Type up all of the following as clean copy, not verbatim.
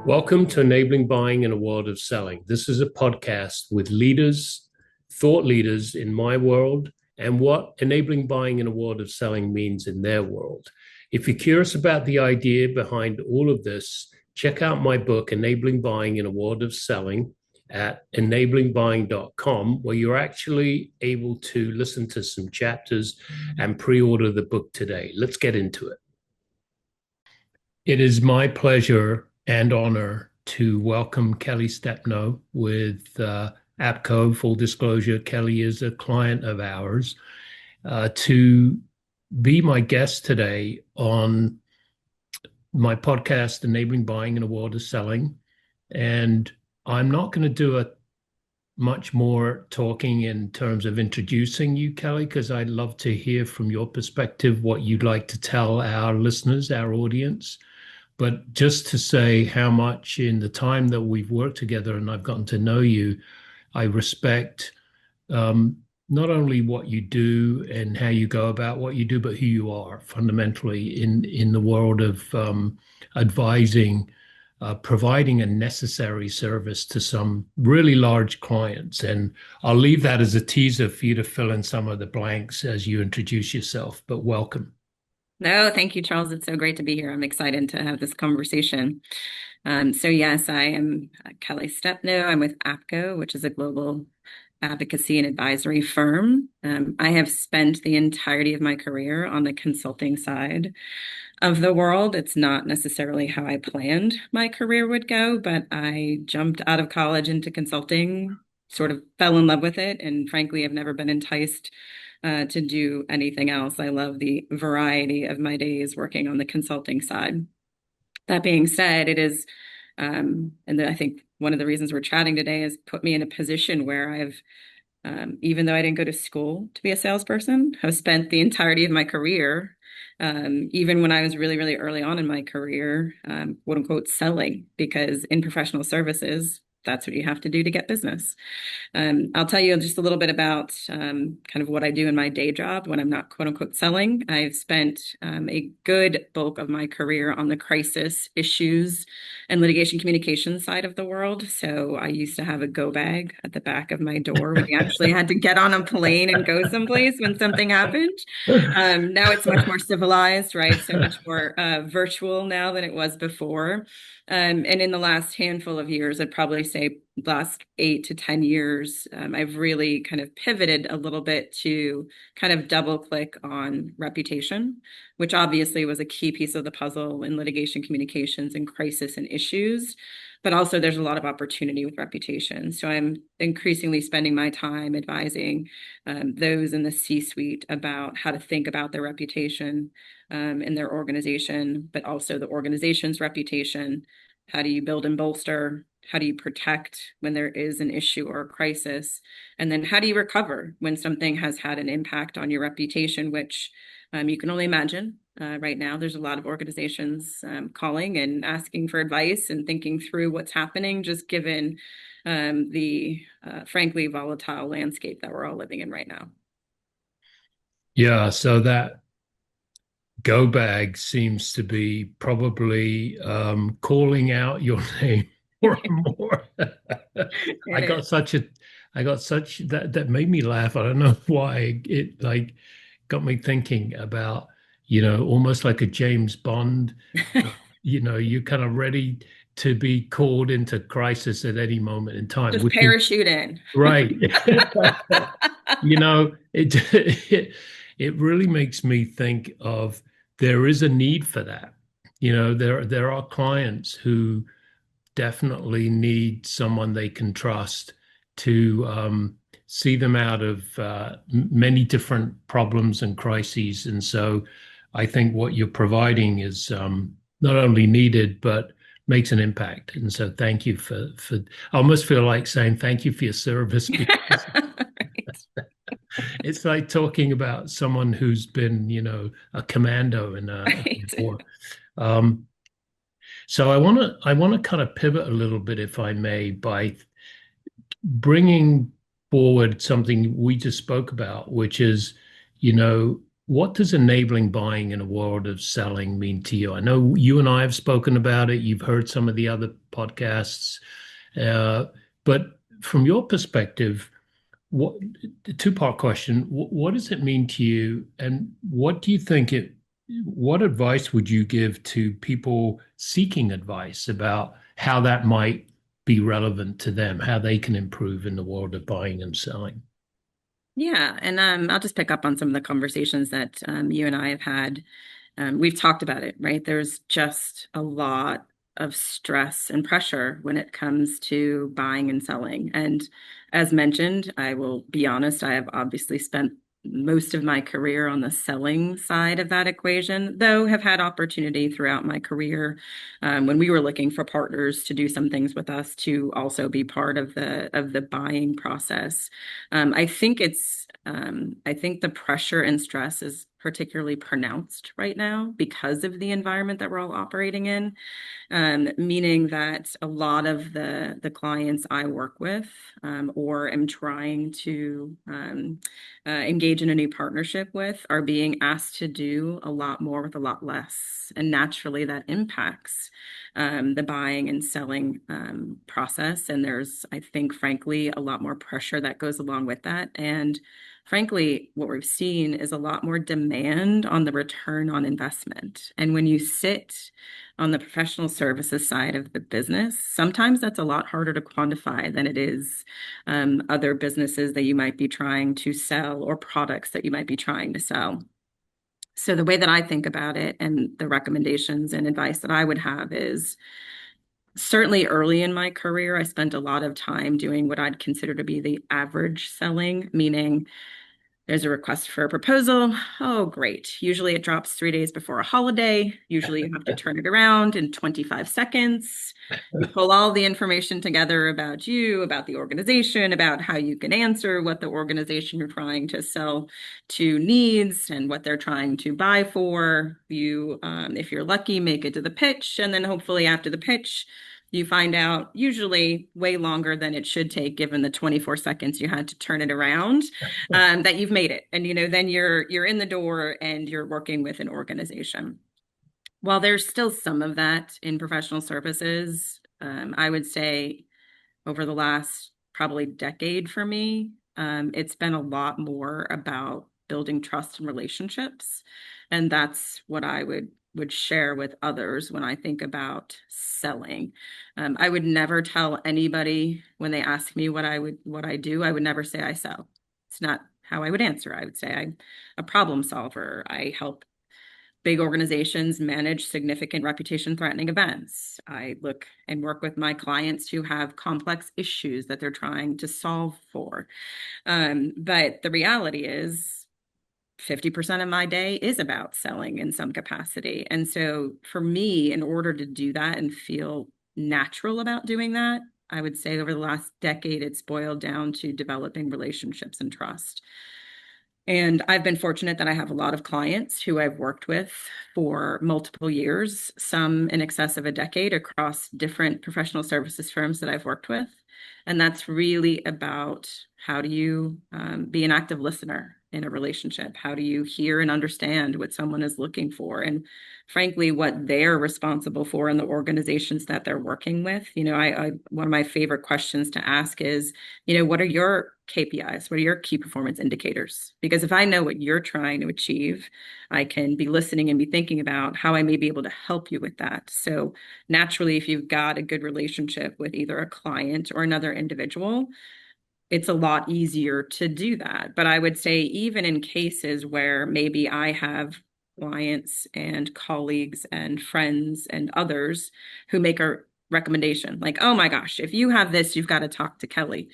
Welcome to Enabling Buying in a World of Selling. This is a podcast with leaders, thought leaders in my world, and what enabling buying in a world of selling means in their world. If you're curious about the idea behind all of this, check out my book, Enabling Buying in a World of Selling, at enablingbuying.com, where you're actually able to listen to some chapters and pre-order the book today. Let's get into it. It is my pleasure and honor to welcome Kelly Stepno with APCO. Full disclosure, Kelly is a client of ours, to be my guest today on my podcast, Enabling Buying in a World of Selling. And I'm not going to do much more talking in terms of introducing you, Kelly, because I'd love to hear from your perspective what you'd like to tell our listeners, our audience. But just to say how much in the time that we've worked together and I've gotten to know you, I respect not only what you do and how you go about what you do, but who you are fundamentally in the world of advising, providing a necessary service to some really large clients. And I'll leave that as a teaser for you to fill in some of the blanks as you introduce yourself, but welcome. No, thank you, Charles. It's so great to be here. I'm excited to have this conversation. Yes, I am Kelly Stepno. I'm with APCO, which is a global advocacy and advisory firm. I have spent the entirety of my career on the consulting side of the world. It's not necessarily how I planned my career would go, but I jumped out of college into consulting, sort of fell in love with it, and frankly, I've never been enticed to do anything else. I love the variety of my days working on the consulting side. That being said, it is, I think one of the reasons we're chatting today is put me in a position where even though I didn't go to school to be a salesperson, have spent the entirety of my career, even when I was really, really early on in my career, quote unquote, selling, because in professional services, that's what you have to do to get business. I'll tell you just a little bit about kind of what I do in my day job when I'm not quote unquote selling. I've spent a good bulk of my career on the crisis issues and litigation communication side of the world. So I used to have a go bag at the back of my door when you actually had to get on a plane and go someplace when something happened. Now it's much more civilized, right? So much more virtual now than it was before. And in the last handful of years, I'd probably say last 8 to 10 years, I've really kind of pivoted a little bit to kind of double click on reputation, which obviously was a key piece of the puzzle in litigation communications and crisis and issues. But also there's a lot of opportunity with reputation. So I'm increasingly spending my time advising those in the C-suite about how to think about their reputation in their organization, but also the organization's reputation. How do you build and bolster? How do you protect when there is an issue or a crisis? And then how do you recover when something has had an impact on your reputation, which you can only imagine. Right now, there's a lot of organizations calling and asking for advice and thinking through what's happening, just given the frankly volatile landscape that we're all living in right now. Yeah, so that go bag seems to be probably calling out your name more and more. I got such a, I got such that made me laugh. I don't know why it like got me thinking about, almost like a James Bond. You're kind of ready to be called into crisis at any moment in time, Just which is parachute in. right. It really makes me think of there is a need for that. There are clients who definitely need someone they can trust to see them out of many different problems and crises. And so I think what you're providing is not only needed, but makes an impact. And so thank you I almost feel like saying thank you for your service because it's like talking about someone who's been, a commando in a Right. war. Um, so I want to kind of pivot a little bit, if I may, by bringing forward something we just spoke about, which is, you know, what does enabling buying in a world of selling mean to you? I know you and I have spoken about it. You've heard some of the other podcasts, uh, but from your perspective, what two-part question, what does it mean to you, and what do you think it, what advice would you give to people seeking advice about how that might be relevant to them, how they can improve in the world of buying and selling? Yeah, and I'll just pick up on some of the conversations that you and I have had. We've talked about it, right? There's just a lot of stress and pressure when it comes to buying and selling. And as mentioned, I will be honest, I have obviously spent most of my career on the selling side of that equation, though have had opportunity throughout my career when we were looking for partners to do some things with us to also be part of the buying process. I think the pressure and stress is particularly pronounced right now because of the environment that we're all operating in, meaning that a lot of the clients I work with or am trying to engage in a new partnership with are being asked to do a lot more with a lot less. And naturally, that impacts the buying and selling process. And there's, I think, frankly, a lot more pressure that goes along with that. And frankly, what we've seen is a lot more demand on the return on investment. And when you sit on the professional services side of the business, sometimes that's a lot harder to quantify than it is other businesses that you might be trying to sell or products that you might be trying to sell. So the way that I think about it and the recommendations and advice that I would have is certainly early in my career, I spent a lot of time doing what I'd consider to be the average selling, meaning there's a request for a proposal. Oh, great. Usually it drops 3 days before a holiday. Usually you have to turn it around in 25 seconds. You pull all the information together about you, about the organization, about how you can answer what the organization you're trying to sell to needs and what they're trying to buy for. You, if you're lucky, make it to the pitch. And then hopefully after the pitch, you find out usually way longer than it should take given the 24 seconds you had to turn it around that you've made it. And then you're in the door and you're working with an organization. While there's still some of that in professional services, I would say over the last probably decade for me, it's been a lot more about building trust and relationships. And that's what I would share with others when I think about selling. I would never tell anybody when they ask me what I do, I would never say I sell. It's not how I would answer. I would say I'm a problem solver. I help big organizations manage significant reputation threatening events. I look and work with my clients who have complex issues that they're trying to solve for. But the reality is 50% of my day is about selling in some capacity. And so for me, in order to do that and feel natural about doing that, I would say over the last decade, it's boiled down to developing relationships and trust. And I've been fortunate that I have a lot of clients who I've worked with for multiple years, some in excess of a decade across different professional services firms that I've worked with. And that's really about how do you be an active listener in a relationship? How do you hear and understand what someone is looking for? And frankly, what they're responsible for in the organizations that they're working with. I one of my favorite questions to ask is, what are your KPIs? What are your key performance indicators? Because if I know what you're trying to achieve, I can be listening and be thinking about how I may be able to help you with that. So naturally, if you've got a good relationship with either a client or another individual, it's a lot easier to do that. But I would say even in cases where maybe I have clients and colleagues and friends and others who make a recommendation, like, oh my gosh, if you have this, you've got to talk to Kelly.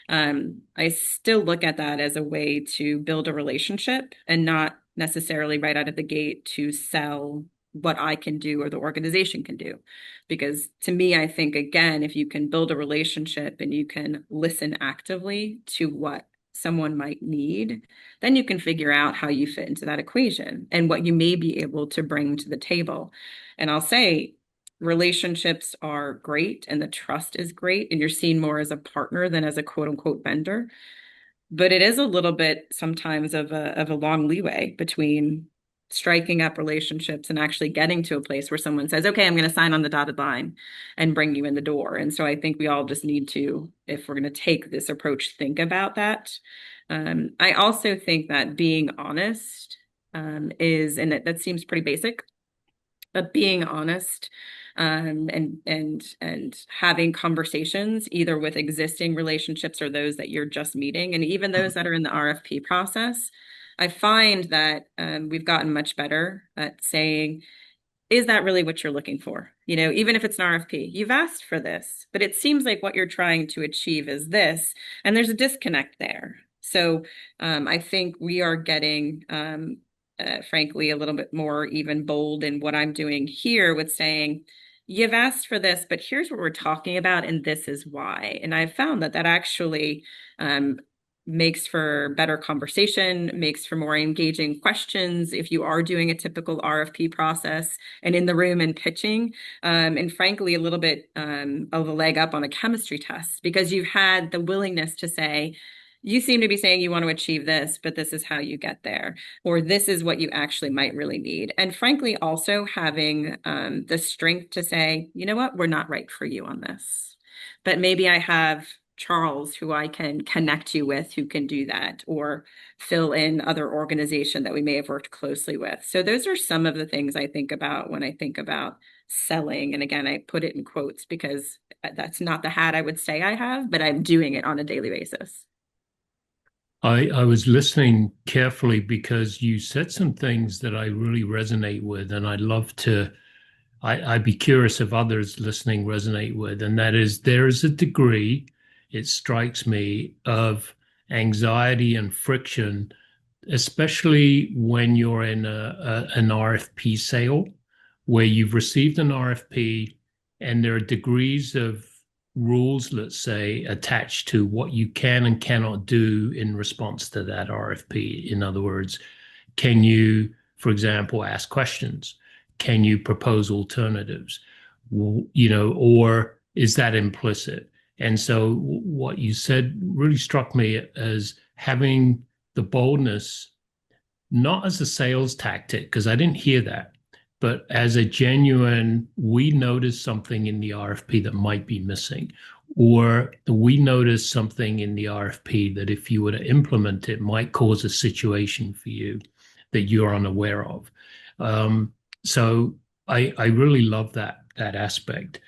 I still look at that as a way to build a relationship and not necessarily right out of the gate to sell what I can do or the organization can do. Because to me, I think, again, if you can build a relationship and you can listen actively to what someone might need, then you can figure out how you fit into that equation and what you may be able to bring to the table. And I'll say, relationships are great and the trust is great, and you're seen more as a partner than as a quote unquote vendor. But it is a little bit sometimes of a long leeway between striking up relationships and actually getting to a place where someone says, okay, I'm going to sign on the dotted line and bring you in the door. And so I think we all just need to, if we're going to take this approach, think about that. I also think that being honest and that seems pretty basic, but being honest and having conversations either with existing relationships or those that you're just meeting, and even those that are in the RFP process, I find that we've gotten much better at saying, is that really what you're looking for? Even if it's an RFP, you've asked for this, but it seems like what you're trying to achieve is this, and there's a disconnect there. So I think we are getting, frankly, a little bit more even bold in what I'm doing here with saying, you've asked for this, but here's what we're talking about, and this is why. And I've found that actually makes for better conversation, makes for more engaging questions if you are doing a typical RFP process and in the room and pitching, and frankly, a little bit of a leg up on a chemistry test because you've had the willingness to say, you seem to be saying you want to achieve this, but this is how you get there, or this is what you actually might really need. And frankly, also having the strength to say, you know what, we're not right for you on this. But maybe I have Charles, who I can connect you with, who can do that, or fill in other organization that we may have worked closely with. So those are some of the things I think about when I think about selling. And again, I put it in quotes because that's not the hat I would say I have, but I'm doing it on a daily basis. I was listening carefully because you said some things that I really resonate with, and I'd be curious if others listening resonate with, and that is there is a degree, it strikes me, of anxiety and friction, especially when you're in an RFP sale, where you've received an RFP and there are degrees of rules, let's say, attached to what you can and cannot do in response to that RFP. In other words, can you, for example, ask questions? Can you propose alternatives? Or is that implicit? And so what you said really struck me as having the boldness, not as a sales tactic, because I didn't hear that, but as a genuine, we noticed something in the RFP that might be missing, or we noticed something in the RFP that if you were to implement it might cause a situation for you that you're unaware of. So I really love that aspect.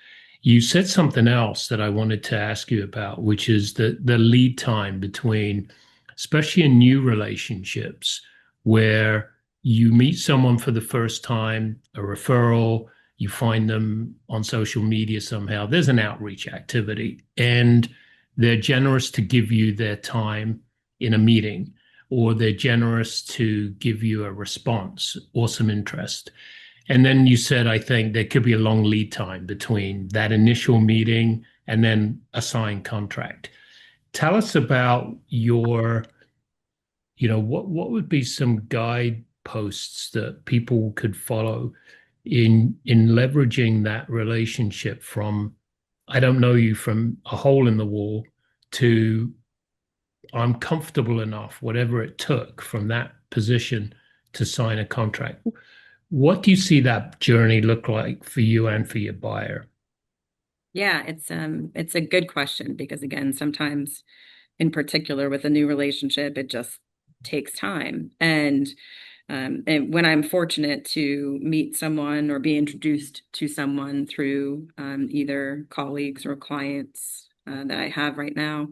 You said something else that I wanted to ask you about, which is the lead time between, especially in new relationships, where you meet someone for the first time, a referral, you find them on social media somehow, there's an outreach activity, and they're generous to give you their time in a meeting, or they're generous to give you a response or some interest. And then you said, I think there could be a long lead time between that initial meeting and then a signed contract. Tell us about what would be some guideposts that people could follow in leveraging that relationship from, I don't know you, from a hole in the wall to I'm comfortable enough, whatever it took from that position to sign a contract. What do you see that journey look like for you and for your buyer? Yeah, it's a good question because again, sometimes in particular with a new relationship, it just takes time. And when I'm fortunate to meet someone or be introduced to someone through either colleagues or clients that I have right now,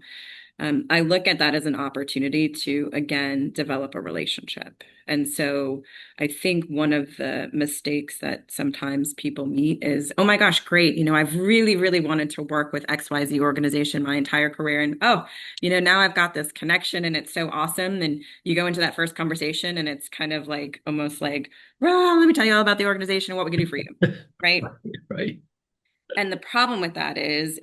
I look at that as an opportunity to, again, develop a relationship. And so I think one of the mistakes that sometimes people meet is, oh my gosh, great. I've really, really wanted to work with XYZ organization my entire career. And now I've got this connection and it's so awesome. And you go into that first conversation and it's kind of like almost like, well, let me tell you all about the organization and what we can do for you. Right. Right. And the problem with that is,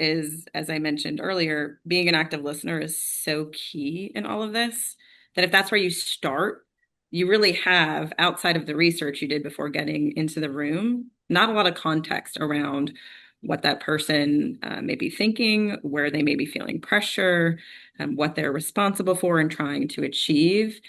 as I mentioned earlier, being an active listener is so key in all of this that if that's where you start, you really have, outside of the research you did before getting into the room, not a lot of context around what that person may be thinking, where they may be feeling pressure, what they're responsible for and trying to achieve.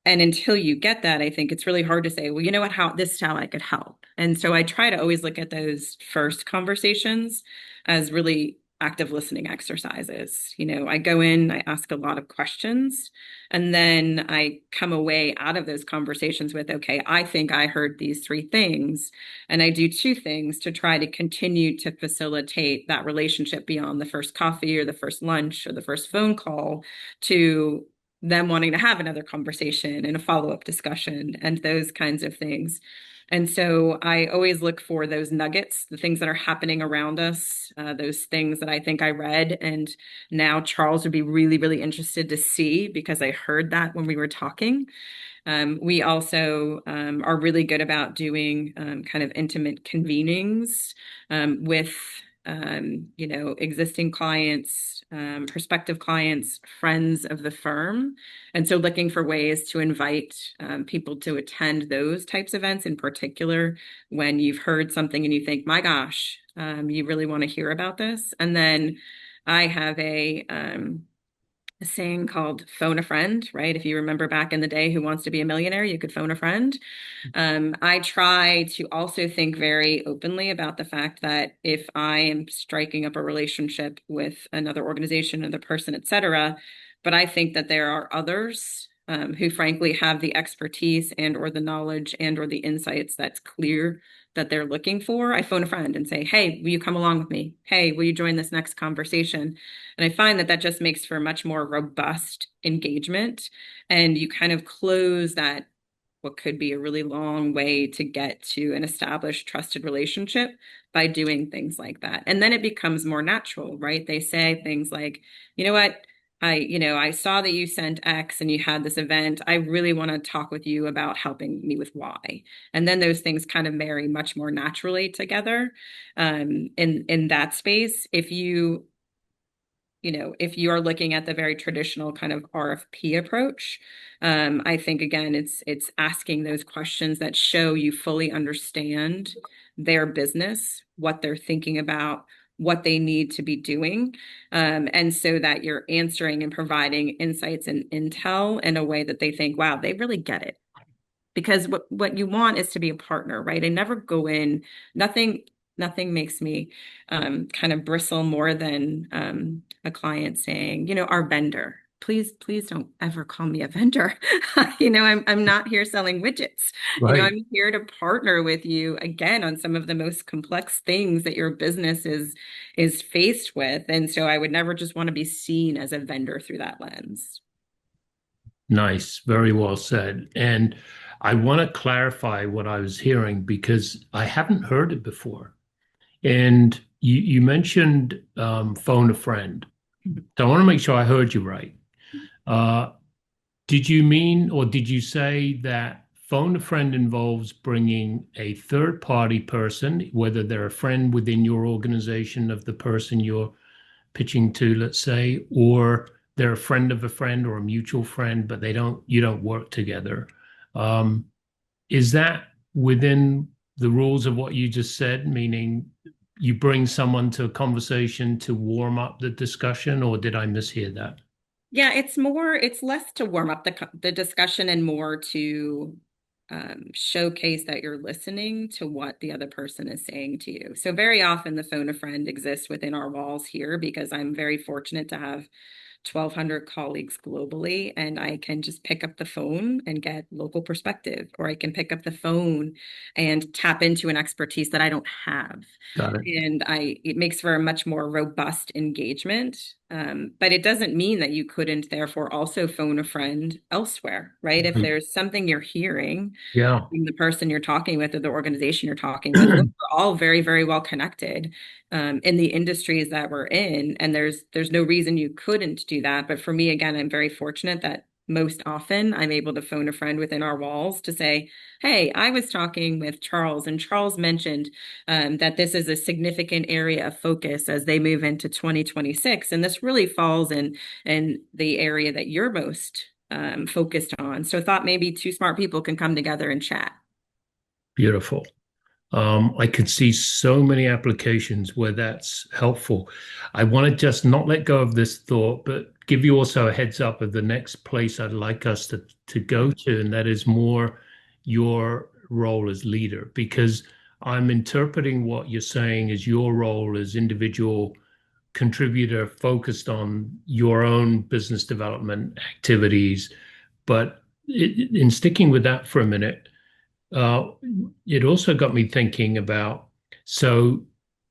And until you get that, I think it's really hard to say, well, you know what, how this is how I could help. And so I try to always look at those first conversations as really active listening exercises. I go in, I ask a lot of questions, and then I come away out of those conversations with, okay, I think I heard these three things. And I do two things to try to continue to facilitate that relationship beyond the first coffee or the first lunch or the first phone call to them wanting to have another conversation and a follow-up discussion and those kinds of things. And so I always look for those nuggets, the things that are happening around us, those things that I think I read. And now Charles would be really, really interested to see, because I heard that when we were talking. We also are really good about doing kind of intimate convenings with existing clients, prospective clients, friends of the firm. And so looking for ways to invite people to attend those types of events in particular, when you've heard something and you think, my gosh, you really want to hear about this. And then I have a saying called phone a friend, right? If you remember back in the day, Who Wants to Be a Millionaire, you could phone a friend. I try to also think very openly about the fact that if I am striking up a relationship with another organization, another person, et cetera, but I think that there are others who frankly have the expertise and or the knowledge and or the insights that's clear that they're looking for, I phone a friend and say, hey, will you come along with me? Hey, will you join this next conversation? And I find that that just makes for a much more robust engagement. And you kind of close that, what could be a really long way to get to an established, trusted relationship by doing things like that. And then it becomes more natural, right? They say things like, you know what? I saw that you sent X and you had this event. I really want to talk with you about helping me with Y. And then those things kind of marry much more naturally together in that space. If you are looking at the very traditional kind of RFP approach, I think again, it's asking those questions that show you fully understand their business, what they're thinking about, what they need to be doing, and so that you're answering and providing insights and intel in a way that they think, wow, they really get it. Because what you want is to be a partner, right? I never go in, nothing makes me kind of bristle more than a client saying, our vendor, please don't ever call me a vendor. I'm not here selling widgets. Right. I'm here to partner with you again on some of the most complex things that your business is faced with. And so I would never just want to be seen as a vendor through that lens. Nice. Very well said. And I want to clarify what I was hearing because I haven't heard it before. And you mentioned phone a friend. So I want to make sure I heard you right. Did you mean or did you say that phone a friend involves bringing a third party person, whether they're a friend within your organization of the person you're pitching to, let's say, or they're a friend of a friend or a mutual friend, but you don't work together? Is that within the rules of what you just said, meaning you bring someone to a conversation to warm up the discussion, or did I mishear that? Yeah, it's less to warm up the discussion and more to showcase that you're listening to what the other person is saying to you. So very often the phone a friend exists within our walls here because I'm very fortunate to have 1,200 colleagues globally, and I can just pick up the phone and get local perspective, or I can pick up the phone and tap into an expertise that I don't have. Got it. And it makes for a much more robust engagement. But it doesn't mean that you couldn't therefore also phone a friend elsewhere, right? If there's something you're hearing Yeah. from the person you're talking with or the organization you're talking with, look, we're all very, very well connected in the industries that we're in. And there's no reason you couldn't do that. But for me, again, I'm very fortunate that most often I'm able to phone a friend within our walls to say, hey, I was talking with Charles, and Charles mentioned that this is a significant area of focus as they move into 2026. And this really falls in the area that you're most focused on. So thought maybe two smart people can come together and chat. Beautiful. I could see so many applications where that's helpful. I want to just not let go of this thought, but give you also a heads up of the next place I'd like us to go to, and that is more your role as leader, because I'm interpreting what you're saying as your role as individual contributor focused on your own business development activities. But in sticking with that for a minute, uh, it also got me thinking about, so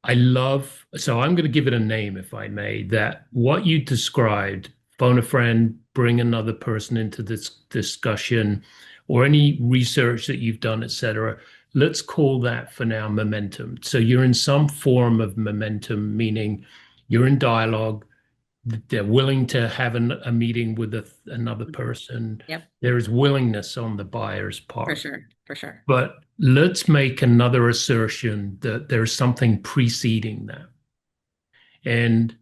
so I'm going to give it a name, if I may, that what you described, phone a friend, bring another person into this discussion, or any research that you've done, etc. Let's call that for now momentum. So you're in some form of momentum, meaning you're in dialogue, they're willing to have a meeting with another person. Yep, There is willingness on the buyer's for part. sure, for sure. But let's make another assertion that there's something preceding that. And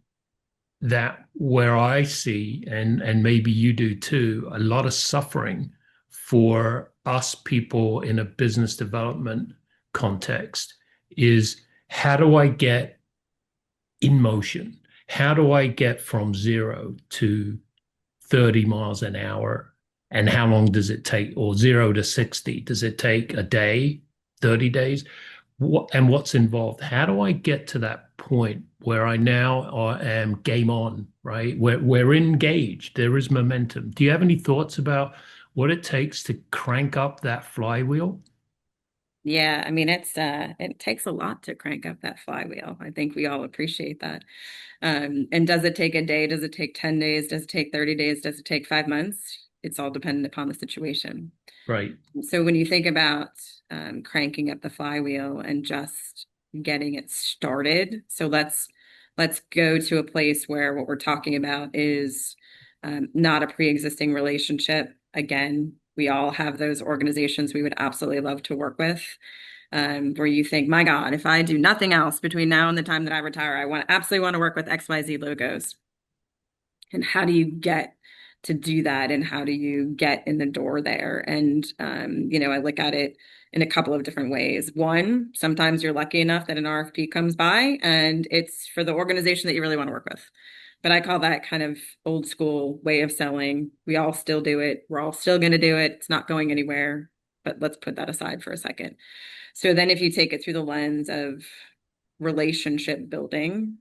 that where I see, and maybe you do too, a lot of suffering for us people in a business development context is, how do I get in motion? How do I get from 0 to 30 miles an hour? And how long does it take? Or 0 to 60? Does it take a day, 30 days? And what's involved? How do I get to that point where I now am game on, right? We're engaged. There is momentum. Do you have any thoughts about what it takes to crank up that flywheel? Yeah, I mean it takes a lot to crank up that flywheel. I think we all appreciate that. And does it take a day? Does it take 10 days? Does it take 30 days? Does it take 5 months? It's all dependent upon the situation. Right. So when you think about cranking up the flywheel and just getting it started, so let's go to a place where what we're talking about is not a pre-existing relationship. Again, we all have those organizations we would absolutely love to work with, where you think, my God, if I do nothing else between now and the time that I retire, I absolutely want to work with XYZ logos. And how do you get to do that? And how do you get in the door there? And, I look at it in a couple of different ways. One, sometimes you're lucky enough that an RFP comes by and it's for the organization that you really want to work with. But I call that kind of old school way of selling. We all still do it. We're all still going to do it. It's not going anywhere. But let's put that aside for a second. So then if you take it through the lens of relationship building,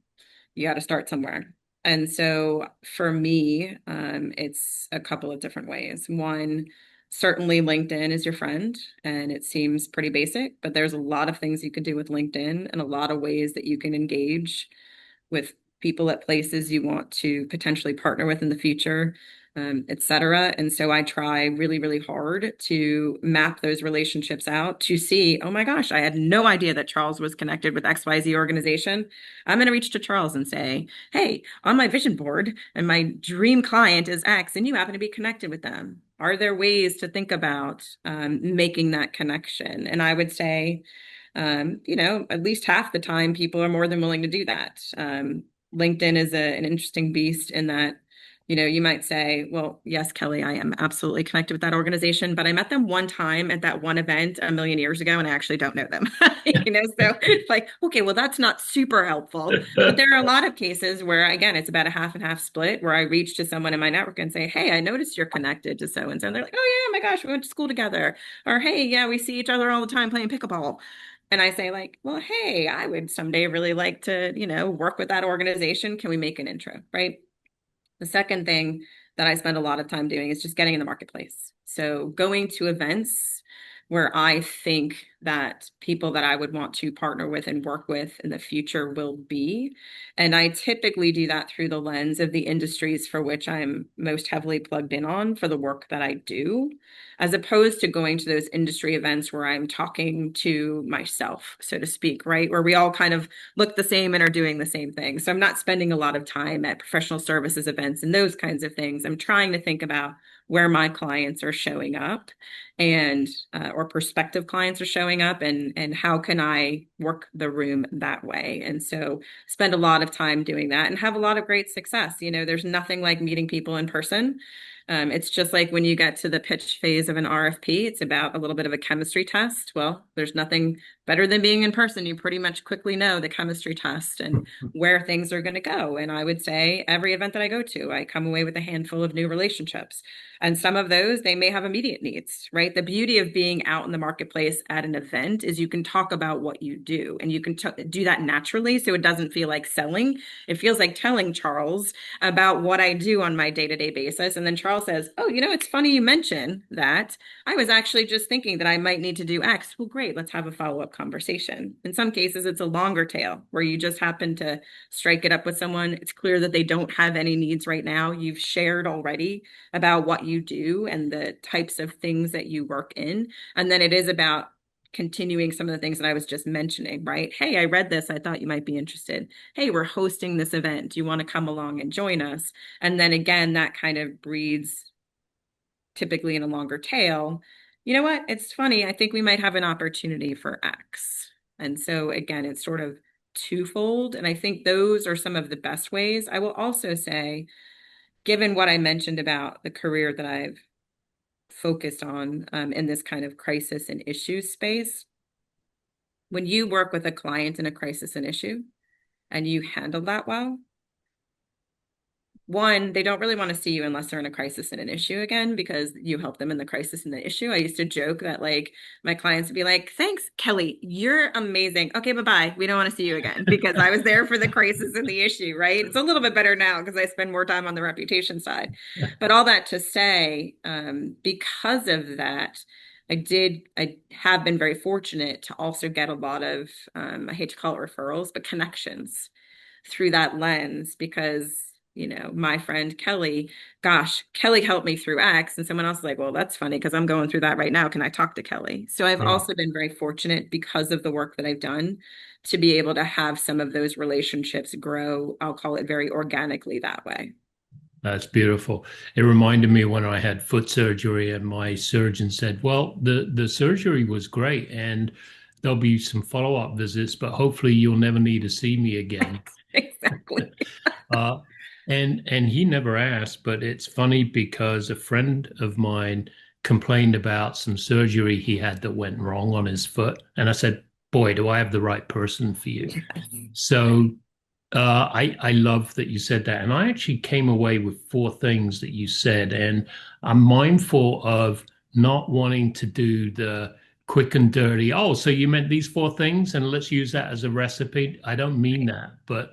you got to start somewhere. And so for me, it's a couple of different ways. One, certainly LinkedIn is your friend, and it seems pretty basic, but there's a lot of things you can do with LinkedIn and a lot of ways that you can engage with people at places you want to potentially partner with in the future, et cetera. And so I try really, really hard to map those relationships out to see, oh my gosh, I had no idea that Charles was connected with XYZ organization. I'm going to reach to Charles and say, hey, on my vision board and my dream client is X, and you happen to be connected with them. Are there ways to think about making that connection? And I would say, at least half the time people are more than willing to do that. LinkedIn is an interesting beast in that, you might say, well, yes, Kelly, I am absolutely connected with that organization, but I met them one time at that one event a million years ago, and I actually don't know them. So it's like, okay, well, that's not super helpful. But there are a lot of cases where, again, it's about a half and half split where I reach to someone in my network and say, hey, I noticed you're connected to so and so. And they're like, oh, yeah, my gosh, we went to school together. Or, hey, yeah, we see each other all the time playing pickleball. And I say, like, well, hey, I would someday really like to, work with that organization. Can we make an intro? Right. The second thing that I spend a lot of time doing is just getting in the marketplace. So going to events where I think that people that I would want to partner with and work with in the future will be. And I typically do that through the lens of the industries for which I'm most heavily plugged in on for the work that I do, as opposed to going to those industry events where I'm talking to myself, so to speak, right? Where we all kind of look the same and are doing the same thing. So I'm not spending a lot of time at professional services events and those kinds of things. I'm trying to think about where my clients are showing up and or prospective clients are showing up, and how can I work the room that way. And so spend a lot of time doing that and have a lot of great success. There's nothing like meeting people in person. It's just like when you get to the pitch phase of an RFP, it's about a little bit of a chemistry test. Well, there's nothing better than being in person. You pretty much quickly know the chemistry test and where things are going to go. And I would say every event that I go to, I come away with a handful of new relationships. And some of those, they may have immediate needs, right? The beauty of being out in the marketplace at an event is you can talk about what you do and you can do that naturally. So it doesn't feel like selling. It feels like telling Charles about what I do on my day-to-day basis. And then Charles says, oh, it's funny you mention that. I was actually just thinking that I might need to do X. Well, great. Let's have a follow-up conversation. In some cases, it's a longer tail where you just happen to strike it up with someone. It's clear that they don't have any needs right now. You've shared already about what you do and the types of things that you work in. And then it is about continuing some of the things that I was just mentioning, right? Hey, I read this. I thought you might be interested. Hey, we're hosting this event. Do you want to come along and join us? And then again, that kind of breeds typically in a longer tail. You know what? It's funny. I think we might have an opportunity for X. And so again, it's sort of twofold. And I think those are some of the best ways. I will also say, given what I mentioned about the career that I've focused on in this kind of crisis and issue space, when you work with a client in a crisis and issue and you handle that well, one, they don't really want to see you unless they're in a crisis and an issue again, because you help them in the crisis and the issue. I used to joke that like my clients would be like, thanks, Kelly, you're amazing. Okay, bye-bye. We don't want to see you again because I was there for the crisis and the issue, right? It's a little bit better now because I spend more time on the reputation side. But all that to say, because of that, I have been very fortunate to also get a lot of, I hate to call it referrals, but connections through that lens because my friend Kelly, gosh, Kelly helped me through X. And someone else is like, well, that's funny because I'm going through that right now. Can I talk to Kelly? So I've also been very fortunate because of the work that I've done to be able to have some of those relationships grow. I'll call it very organically that way. That's beautiful. It reminded me when I had foot surgery and my surgeon said, well, the surgery was great and there'll be some follow-up visits, but hopefully you'll never need to see me again. Exactly. Uh, and he never asked, but it's funny because a friend of mine complained about some surgery he had that went wrong on his foot. And I said, boy, do I have the right person for you. So I love that you said that. And I actually came away with four things that you said. And I'm mindful of not wanting to do the quick and dirty. Oh, so you meant these four things and let's use that as a recipe. I don't mean that, but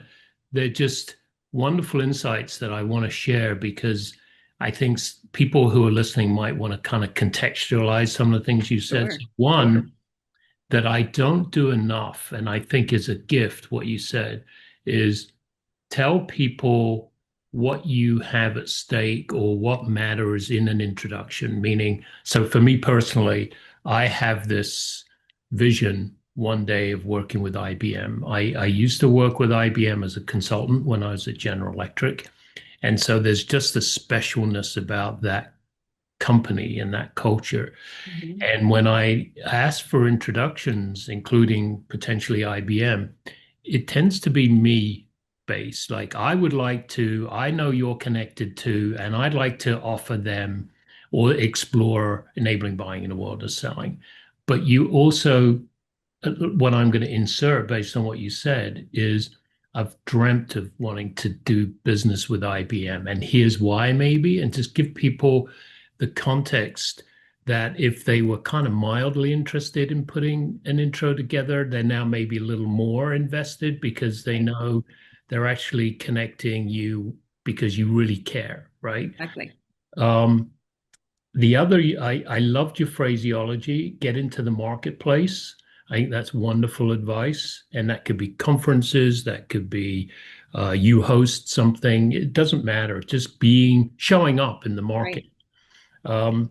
they're just wonderful insights that I want to share because I think people who are listening might want to kind of contextualize some of the things you said. Sure. So one, that I don't do enough, and I think is a gift, what you said, is tell people what you have at stake or what matters in an introduction. Meaning, so for me personally, I have this vision one day of working with IBM. I used to work with IBM as a consultant when I was at General Electric. And so there's just a specialness about that company and that culture. Mm-hmm. And when I ask for introductions, including potentially IBM, it tends to be me based. Like I know you're connected to, and I'd like to offer them or explore enabling buying in the world of selling. But you also, what I'm going to insert based on what you said is I've dreamt of wanting to do business with IBM, and here's why maybe, and just give people the context that if they were kind of mildly interested in putting an intro together, they're now maybe a little more invested because they know they're actually connecting you because you really care, right? Exactly. The other, I loved your phraseology, get into the marketplace. I think that's wonderful advice. And that could be conferences, that could be you host something. It doesn't matter. Just showing up in the market. Right.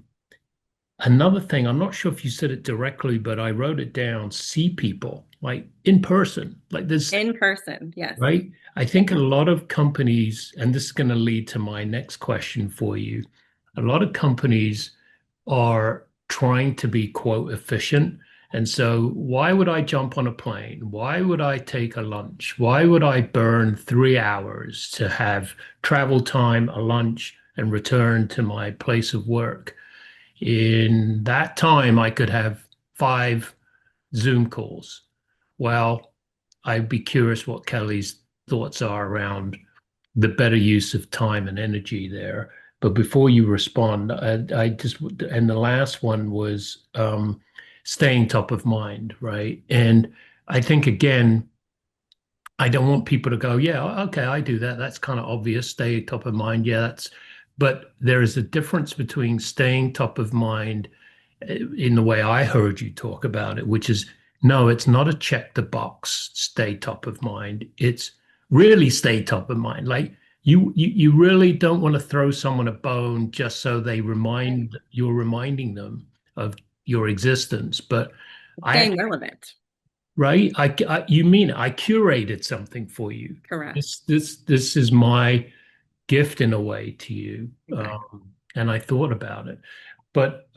Another thing, I'm not sure if you said it directly, but I wrote it down, see people like in person, like this, In person, yes. right? I think a lot of companies, and this is going to lead to my next question for you. A lot of companies are trying to be, quote, efficient. And so, why would I jump on a plane? Why would I take a lunch? Why would I burn 3 hours to have travel time, a lunch, and return to my place of work. In that time, I could have 5 Zoom calls. Well, I'd be curious what Kelly's thoughts are around the better use of time and energy there. But before you respond, I just, and the last one was staying top of mind, right? And I think, again, I don't want people to go, yeah, okay, I do that. That's kind of obvious. Stay top of mind. Yeah, but there is a difference between staying top of mind in the way I heard you talk about it, which is no, it's not a check the box, stay top of mind. It's really stay top of mind. Like you really don't want to throw someone a bone just so you're reminding them of your existence. But I Staying relevant. right, you mean it. I curated something for you. Correct. This is my gift in a way to you, Exactly. and I thought about it. But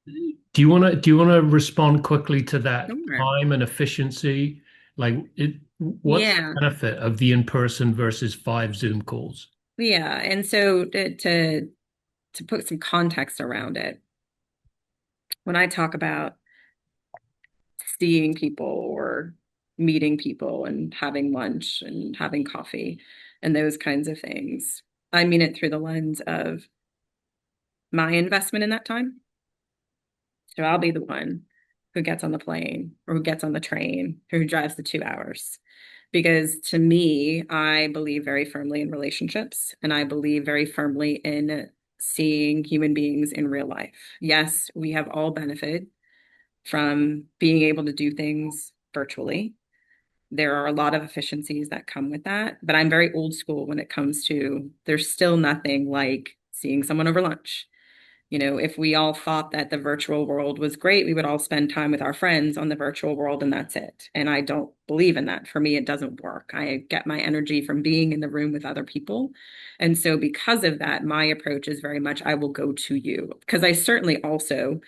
do you want to respond quickly to that Sure. time and efficiency? Like what's the Yeah. benefit of the in-person versus 5 Zoom calls? Yeah. And so to put some context around it, when I talk about seeing people or meeting people and having lunch and having coffee and those kinds of things, I mean it through the lens of my investment in that time. So I'll be the one who gets on the plane or who gets on the train, who drives the 2 hours. Because to me, I believe very firmly in relationships and I believe very firmly in seeing human beings in real life. Yes, we have all benefited from being able to do things virtually. There are a lot of efficiencies that come with that, but I'm very old school when it comes to there's still nothing like seeing someone over lunch. If we all thought that the virtual world was great, we would all spend time with our friends on the virtual world and that's it. And I don't believe in that. For me, it doesn't work. I get my energy from being in the room with other people. And so, because of that, my approach is very much I will go to you because I certainly also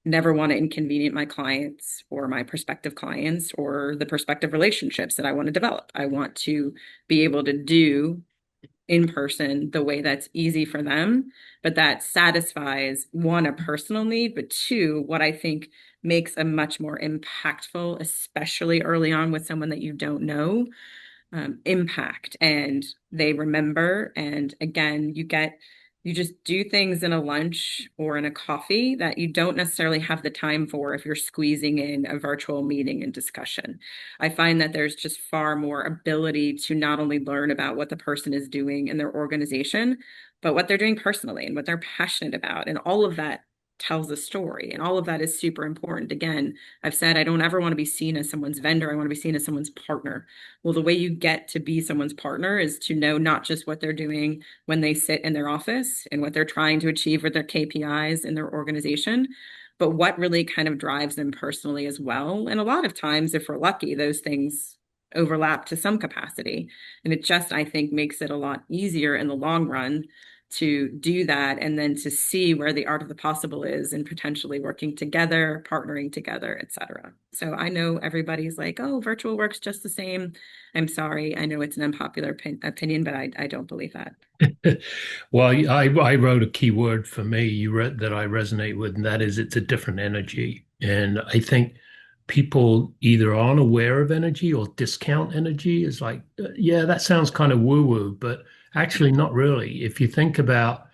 never want to inconvenience my clients or my prospective clients or the prospective relationships that I want to develop. I want to be able to do in person the way that's easy for them, but that satisfies one, a personal need, but two, what I think makes a much more impactful, especially early on with someone that you don't know, impact and they remember. And again, you just do things in a lunch or in a coffee that you don't necessarily have the time for if you're squeezing in a virtual meeting and discussion. I find that there's just far more ability to not only learn about what the person is doing in their organization, but what they're doing personally and what they're passionate about. And all of that tells a story. And all of that is super important. Again, I've said I don't ever want to be seen as someone's vendor. I want to be seen as someone's partner. Well, the way you get to be someone's partner is to know not just what they're doing when they sit in their office and what they're trying to achieve with their KPIs in their organization, but what really kind of drives them personally as well. And a lot of times, if we're lucky, those things overlap to some capacity. And it just, I think, makes it a lot easier in the long run to do that and then to see where the art of the possible is and potentially working together, partnering together, et cetera. So I know everybody's like, oh, virtual works just the same. I'm sorry. I know it's an unpopular opinion, but I don't believe that. Well, I wrote a key word for me you read that I resonate with, and that is it's a different energy. And I think people either aren't aware of energy or discount energy. Is like, yeah, that sounds kind of woo-woo, but actually not really. If you think about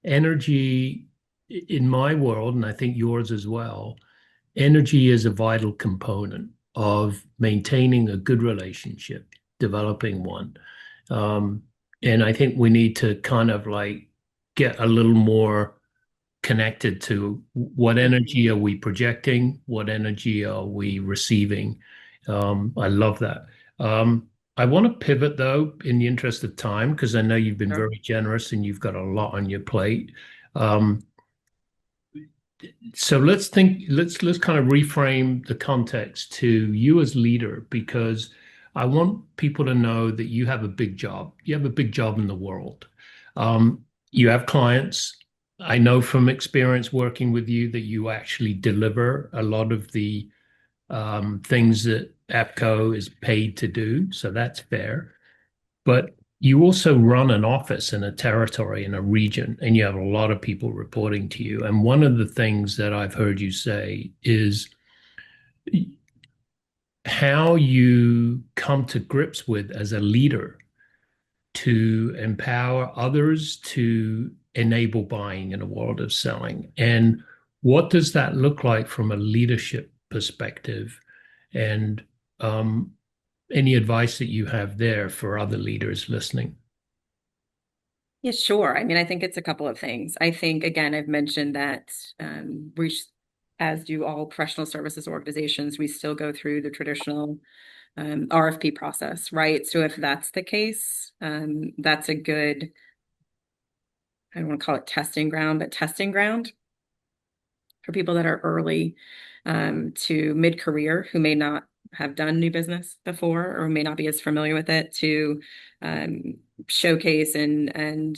energy in my world, and I think yours as well, energy is a vital component of maintaining a good relationship, developing one. Um, and I think we need to kind of like get a little more connected to what energy are we projecting, what energy are we receiving. I love that. I want to pivot though, in the interest of time, because I know you've been Sure. very generous and you've got a lot on your plate. Um, so let's kind of reframe the context to you as leader, because I want people to know that you have a big job. You have a big job in the world. You have clients. I know from experience working with you that you actually deliver a lot of the things that APCO is paid to do. So that's fair. But you also run an office in a territory, in a region, and you have a lot of people reporting to you. And one of the things that I've heard you say is how you come to grips with as a leader to empower others to enable buying in a world of selling. And what does that look like from a leadership perspective? And any advice that you have there for other leaders listening? Yeah, sure. I mean, I think it's a couple of things. I think, again, I've mentioned that as do all professional services organizations, we still go through the traditional RFP process, right? So if that's the case, that's a good, I don't want to call it testing ground, but testing ground for people that are early to mid-career who may not have done new business before or may not be as familiar with it to showcase and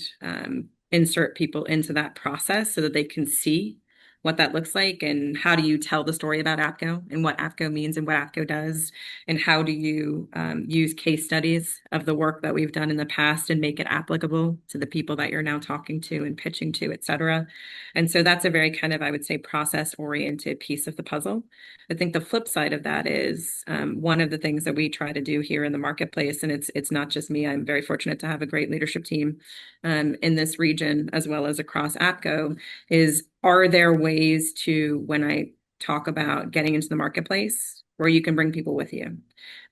insert people into that process so that they can see what that looks like and how do you tell the story about APCO and what APCO means and what APCO does and how do you use case studies of the work that we've done in the past and make it applicable to the people that you're now talking to and pitching to, et cetera. And so that's a very kind of, I would say, process-oriented piece of the puzzle. I think the flip side of that is one of the things that we try to do here in the marketplace, and it's not just me. I'm very fortunate to have a great leadership team in this region as well as across APCO, is are there ways to, when I talk about getting into the marketplace, where you can bring people with you?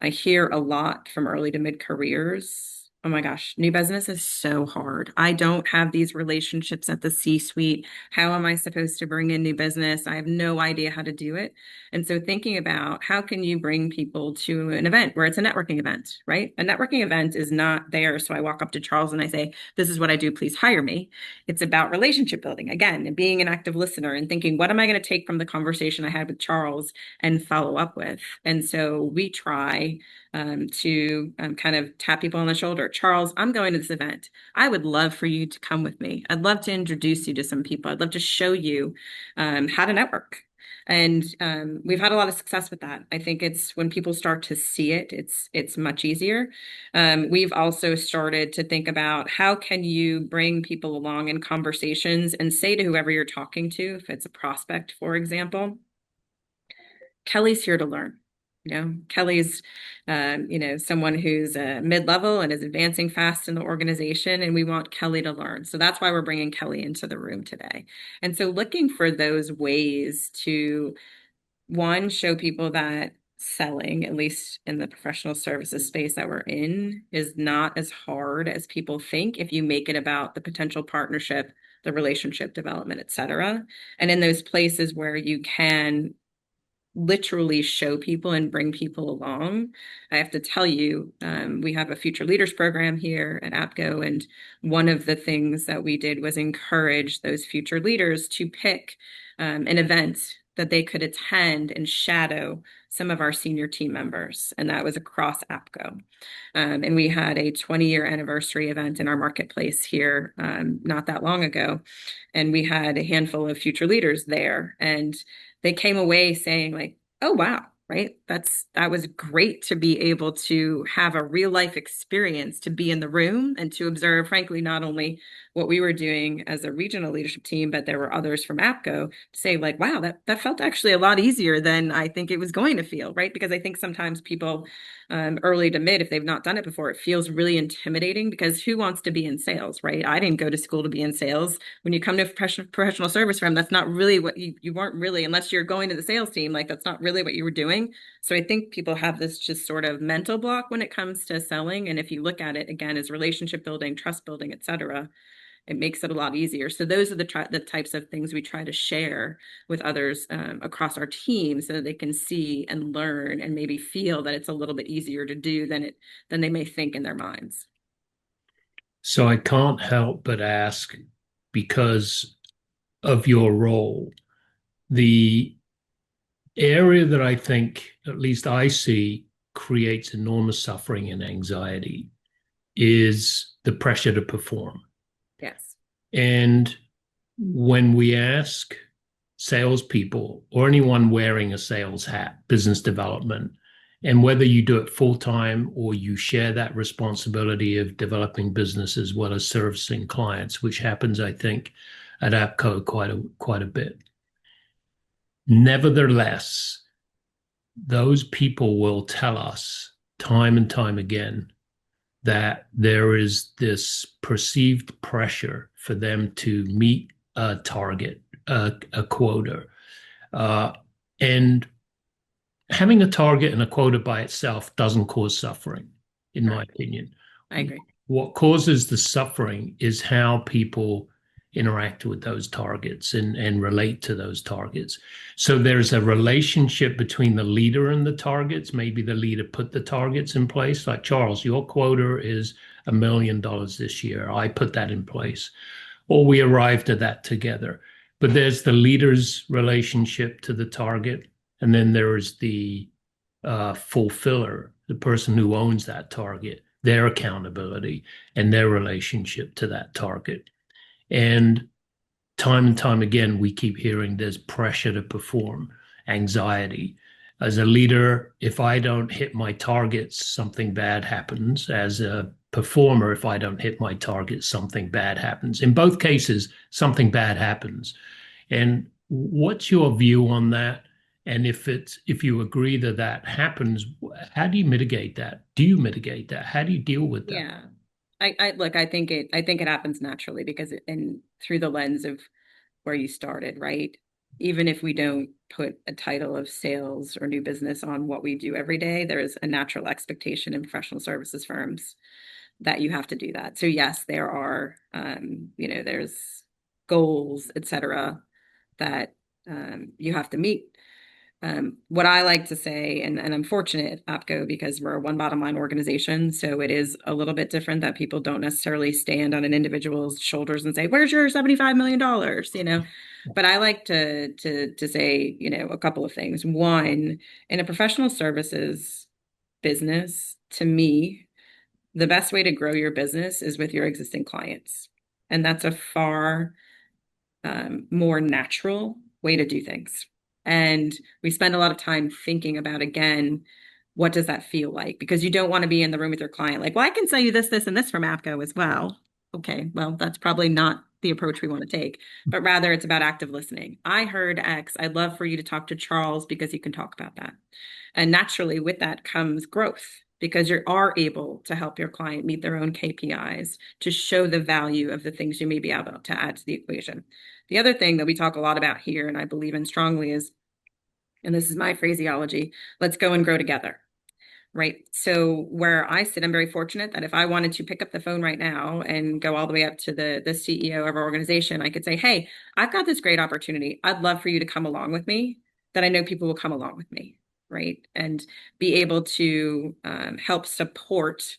I hear a lot from early to mid careers. Oh my gosh, new business is so hard. I don't have these relationships at the C-suite. How am I supposed to bring in new business? I have no idea how to do it. And so thinking about how can you bring people to an event where it's a networking event, right? A networking event is not there. So I walk up to Charles and I say, this is what I do, please hire me. It's about relationship building, again, and being an active listener and thinking, what am I going to take from the conversation I had with Charles and follow up with? And so we try to kind of tap people on the shoulder. Charles, I'm going to this event. I would love for you to come with me. I'd love to introduce you to some people. I'd love to show you how to network. And we've had a lot of success with that. I think it's when people start to see it, it's much easier. We've also started to think about how can you bring people along in conversations and say to whoever you're talking to, if it's a prospect, for example, Kelly's here to learn. Kelly's, someone who's mid-level and is advancing fast in the organization, and we want Kelly to learn. So that's why we're bringing Kelly into the room today. And so looking for those ways to, one, show people that selling, at least in the professional services space that we're in, is not as hard as people think if you make it about the potential partnership, the relationship development, et cetera. And in those places where you can literally show people and bring people along. I have to tell you, we have a future leaders program here at APCO, and one of the things that we did was encourage those future leaders to pick an event that they could attend and shadow some of our senior team members, and that was across APCO. And we had a 20-year anniversary event in our marketplace here not that long ago, and we had a handful of future leaders there, and they came away saying like, oh, wow, right? That was great to be able to have a real life experience, to be in the room and to observe, frankly, not only what we were doing as a regional leadership team, but there were others from APCO to say like, wow, that felt actually a lot easier than I think it was going to feel, right? Because I think sometimes people early to mid, if they've not done it before, it feels really intimidating because who wants to be in sales, right? I didn't go to school to be in sales. When you come to a professional service firm, that's not really what you weren't really, unless you're going to the sales team, like that's not really what you were doing. So I think people have this just sort of mental block when it comes to selling. And if you look at it again as relationship building, trust building, et cetera, it makes it a lot easier. So those are the types of things we try to share with others across our team so that they can see and learn and maybe feel that it's a little bit easier to do than they may think in their minds. So I can't help but ask, because of your role, the area that I think, at least I see, creates enormous suffering and anxiety is the pressure to perform. Yes. And when we ask salespeople or anyone wearing a sales hat, business development, And whether you do it full time or you share that responsibility of developing business as well as servicing clients, which happens, I think, at APCO quite a bit. Nevertheless, those people will tell us time and time again that there is this perceived pressure for them to meet a target, a quota. And having a target and a quota by itself doesn't cause suffering, in my opinion. I agree. What causes the suffering is how people interact with those targets and relate to those targets. So there's a relationship between the leader and the targets. Maybe the leader put the targets in place, like Charles, your quota is $1 million this year. I put that in place, or we arrived at that together. But there's the leader's relationship to the target, and then there is the fulfiller, the person who owns that target, their accountability and their relationship to that target. And time again, we keep hearing there's pressure to perform, anxiety. As a leader, if I don't hit my targets, something bad happens. As a performer, if I don't hit my targets, something bad happens. In both cases, something bad happens. And what's your view on that? And if you agree that that happens, how do you mitigate that? Do you mitigate that? How do you deal with that? Yeah. I think it happens naturally because through the lens of where you started, right? Even if we don't put a title of sales or new business on what we do every day, there is a natural expectation in professional services firms that you have to do that. So yes, there are, there's goals, et cetera, that you have to meet. What I like to say, and I'm fortunate at APCO because we're a one bottom line organization, so it is a little bit different that people don't necessarily stand on an individual's shoulders and say, "Where's your $75 million?" But I like to say, a couple of things. One, in a professional services business, to me, the best way to grow your business is with your existing clients, and that's a far more natural way to do things. And we spend a lot of time thinking about, again, what does that feel like? Because you don't want to be in the room with your client like, well, I can sell you this, this, and this from APCO as well. Okay, well, that's probably not the approach we want to take, but rather it's about active listening. I heard X. I'd love for you to talk to Charles because you can talk about that. And naturally, with that comes growth because you are able to help your client meet their own KPIs to show the value of the things you may be able to add to the equation. The other thing that we talk a lot about here, and I believe in strongly, is, and this is my phraseology, let's go and grow together, right? So where I sit, I'm very fortunate that if I wanted to pick up the phone right now and go all the way up to the CEO of our organization, I could say, hey, I've got this great opportunity. I'd love for you to come along with me, that I know people will come along with me, right? And be able to help support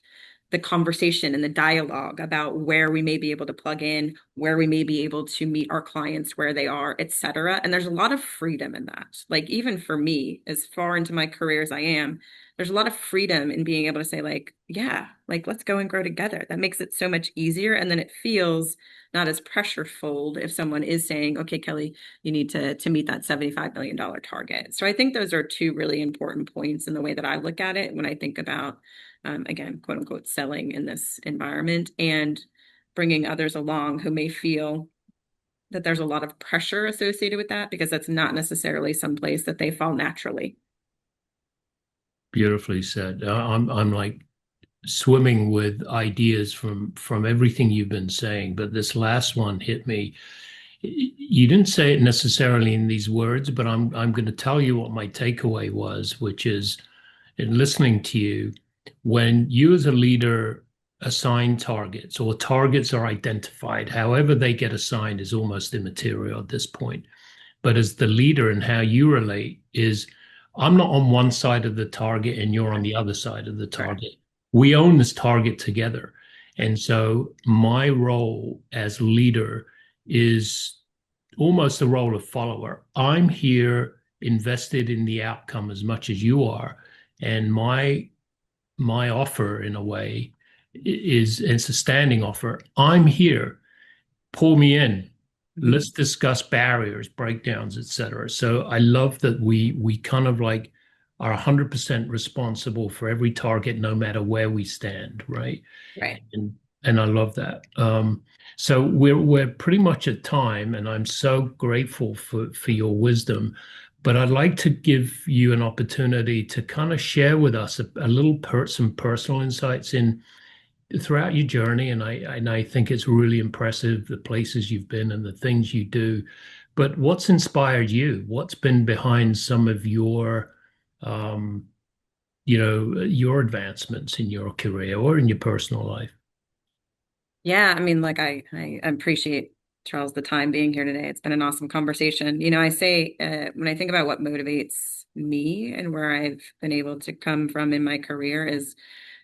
the conversation and the dialogue about where we may be able to plug in, where we may be able to meet our clients where they are, et cetera. And there's a lot of freedom in that. Like, even for me, as far into my career as I am, there's a lot of freedom in being able to say, like, yeah, like, let's go and grow together. That makes it so much easier. And then it feels not as pressureful if someone is saying, okay, Kelly, you need to meet that $75 million target. So I think those are two really important points in the way that I look at it when I think about again, quote unquote, selling in this environment and bringing others along who may feel that there's a lot of pressure associated with that because that's not necessarily someplace that they fall naturally. Beautifully said. I'm like swimming with ideas from everything you've been saying, but this last one hit me. You didn't say it necessarily in these words, but I'm going to tell you what my takeaway was, which is in listening to you, when you as a leader assign targets or targets are identified, however they get assigned is almost immaterial at this point. But as the leader and how you relate is, I'm not on one side of the target and you're on the other side of the target. We own this target together. And so my role as leader is almost the role of follower. I'm here invested in the outcome as much as you are. And my offer in a way is it's a standing offer. I'm here. Pull me in. Let's discuss barriers, breakdowns, etc. So I love that we kind of like are 100% responsible for every target, no matter where we stand, right? Right. And I love that. So we're pretty much at time, and I'm so grateful for your wisdom. But I'd like to give you an opportunity to kind of share with us a little some personal insights in throughout your journey. And I think it's really impressive the places you've been and the things you do. But what's inspired you? What's been behind some of your your advancements in your career or in your personal life? Yeah, I mean, like I appreciate Charles the time being here today. It's been an awesome conversation. I say when I think about what motivates me and where I've been able to come from in my career is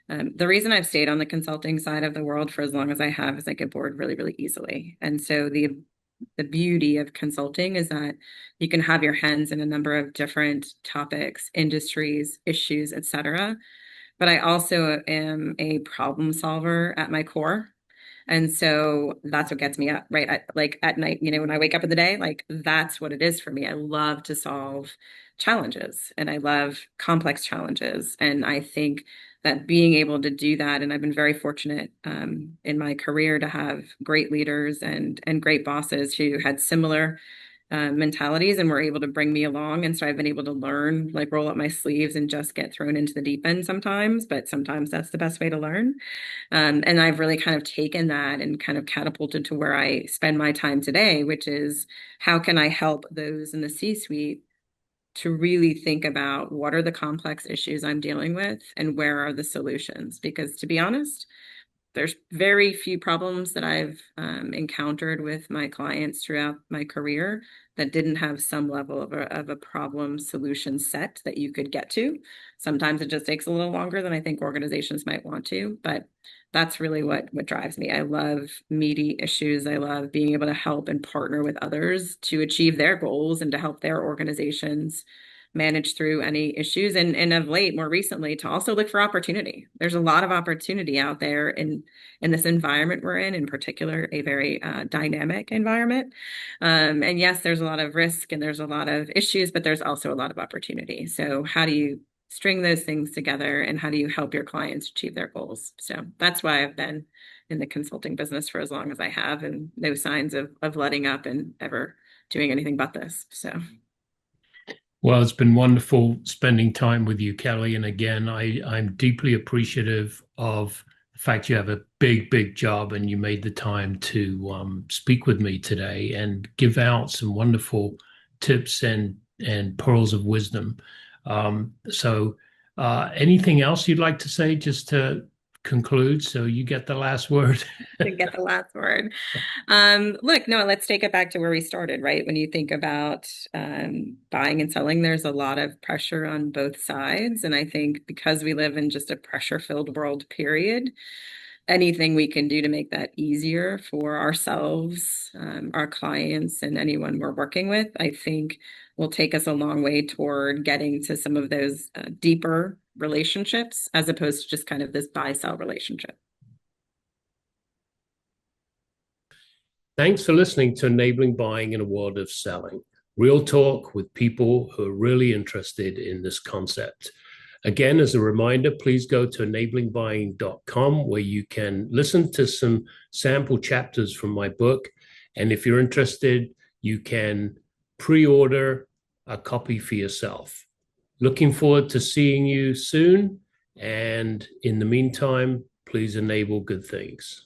the reason I've stayed on the consulting side of the world for as long as I have is I get bored really, really easily. And so the beauty of consulting is that you can have your hands in a number of different topics, industries, issues, etc. But I also am a problem solver at my core. And so that's what gets me up, right? Like at night, when I wake up in the day, like that's what it is for me. I love to solve challenges and I love complex challenges. And I think that being able to do that, and I've been very fortunate in my career to have great leaders and great bosses who had similar mentalities and were able to bring me along. And so I've been able to learn, like roll up my sleeves and just get thrown into the deep end sometimes, but sometimes that's the best way to learn. And I've really kind of taken that and kind of catapulted to where I spend my time today, which is how can I help those in the C-suite to really think about what are the complex issues I'm dealing with and where are the solutions? Because to be honest, there's very few problems that I've encountered with my clients throughout my career that didn't have some level of a problem solution set that you could get to. Sometimes it just takes a little longer than I think organizations might want to, but that's really what drives me. I love meaty issues. I love being able to help and partner with others to achieve their goals and to help their organizations manage through any issues and of late, more recently, to also look for opportunity. There's a lot of opportunity out there in this environment we're in particular, a very dynamic environment. And yes, there's a lot of risk and there's a lot of issues, but there's also a lot of opportunity. So how do you string those things together and how do you help your clients achieve their goals? So that's why I've been in the consulting business for as long as I have, and no signs of letting up and ever doing anything but this. So Well, it's been wonderful spending time with you, Kelly. And again, I'm deeply appreciative of the fact you have a big, big job and you made the time to speak with me today and give out some wonderful tips and pearls of wisdom. Anything else you'd like to say just to conclude so you get the last word? to get the last word. Look, no, let's take it back to where we started, right? When you think about buying and selling, there's a lot of pressure on both sides. And I think because we live in just a pressure-filled world, period, anything we can do to make that easier for ourselves, our clients, and anyone we're working with, I think will take us a long way toward getting to some of those deeper relationships as opposed to just kind of this buy-sell relationship. Thanks for listening to Enabling Buying in a World of Selling. Real talk with people who are really interested in this concept. Again, as a reminder, please go to enablingbuying.com where you can listen to some sample chapters from my book. And if you're interested, you can pre-order a copy for yourself. Looking forward to seeing you soon. And in the meantime, please enable good things.